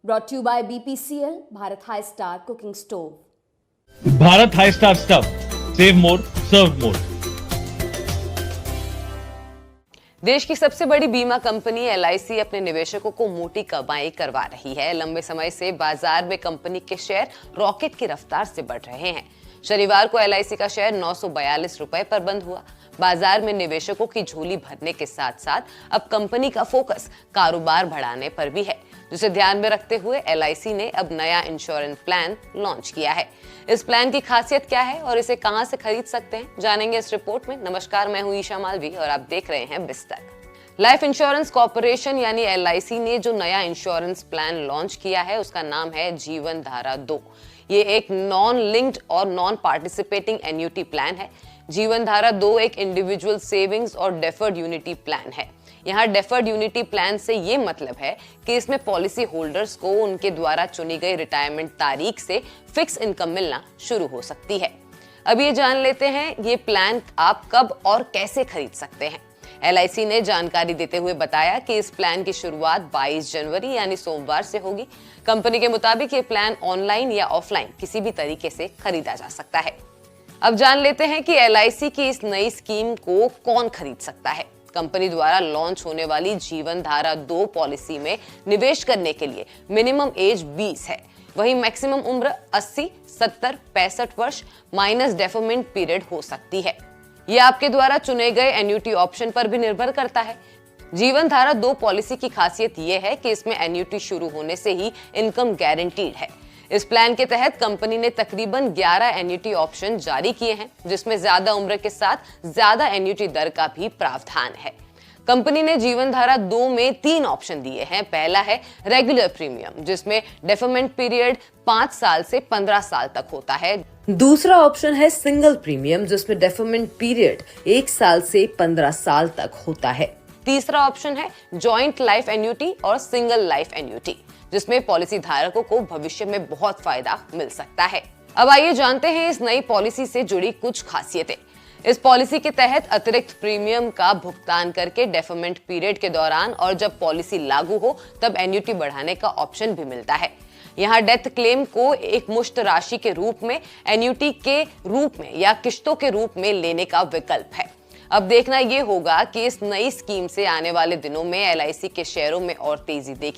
Brought to you by BPCL, Bharat High Star Cooking Stove. Bharat high star stuff, save more serve more. देश की सबसे बड़ी बीमा company LIC अपने निवेशकों को मोटी कमाई करवा रही है। लंबे समय से बाजार में कंपनी के शेयर रॉकेट की रफ्तार से बढ़ रहे हैं। शनिवार को LIC का शेयर 942 रुपए पर बंद हुआ। बाजार में निवेशकों की झोली भरने के साथ साथ अब कंपनी का फोकस कारोबार बढ़ाने पर भी है, जिसे ध्यान में रखते हुए LIC ने अब नया इंश्योरेंस प्लान लॉन्च किया है। इस प्लान की खासियत क्या है और इसे कहां से खरीद सकते हैं, जानेंगे इस रिपोर्ट में। नमस्कार, मैं हूं ईशा मालवी और आप देख रहे हैं बिस्तक। लाइफ इंश्योरेंस कॉर्पोरेशन यानी LIC ने जो नया इंश्योरेंस प्लान लॉन्च किया है उसका नाम है जीवन धारा 2। ये एक नॉन लिंक्ड और नॉन पार्टिसिपेटिंग एन्युटी प्लान है। जीवन धारा 2 एक इंडिविजुअल सेविंग्स और डेफर्ड यूनिटी प्लान है। यहाँ डेफर्ड यूनिटी प्लान से ये मतलब है कि इसमें पॉलिसी होल्डर्स को उनके द्वारा चुनी गई रिटायरमेंट तारीख से फिक्स इनकम मिलना शुरू हो सकती है। अब ये जान लेते हैं ये प्लान आप कब और कैसे खरीद सकते हैं। LIC ने जानकारी देते हुए बताया कि इस प्लान की शुरुआत 22 जनवरी यानी सोमवार से होगी। कंपनी के मुताबिक ये प्लान ऑनलाइन या ऑफलाइन किसी भी तरीके से खरीदा जा सकता है। अब जान लेते हैं कि LIC की इस नई स्कीम को कौन खरीद सकता है। कंपनी द्वारा लॉन्च होने वाली जीवन धारा 2 पॉलिसी में निवेश करने के लिए मिनिमम एज 20 है, वहीं मैक्सिमम उम्र 80, 70, 65 वर्ष माइनस डेफरमेंट पीरियड हो सकती है। यह आपके द्वारा चुने गए एन्युटी ऑप्शन पर भी निर्भर करता है। जीवन धारा 2 पॉलिसी की खासियत यह है कि इसमें एन्युटी शुरू होने से ही इनकम गारंटीड है। इस प्लान के तहत कंपनी ने तकरीबन 11 एन्युटी ऑप्शन जारी किए हैं, जिसमें ज्यादा उम्र के साथ ज्यादा एन्युटी दर का भी प्रावधान है। कंपनी ने जीवन धारा 2 में 3 ऑप्शन दिए हैं। पहला है रेगुलर प्रीमियम, जिसमें डेफरमेंट पीरियड 5 साल से 15 साल तक होता है। दूसरा ऑप्शन है सिंगल प्रीमियम, जिसमें डेफरमेंट पीरियड 1 साल से 15 साल तक होता है। तीसरा ऑप्शन है जॉइंट लाइफ एन्युटी और सिंगल लाइफ एन्युटी, जिसमें पॉलिसी धारकों को भविष्य में बहुत फायदा मिल सकता है। अब आइए जानते हैं इस नई पॉलिसी से जुड़ी कुछ खासियतें। इस पॉलिसी के तहत अतिरिक्त प्रीमियम का भुगतान करके डेफरमेंट पीरियड के दौरान और जब पॉलिसी लागू हो तब एन्युटी बढ़ाने का ऑप्शन भी मिलता है। यहाँ डेथ क्लेम को एक मुश्त राशि के रूप में, एन्युटी के रूप में या किश्तों के रूप में लेने का विकल्प है। अब देखना यह होगा कि इस नई स्कीम से आने वाले दिनों में LIC के शेयरों में और तेजी देखी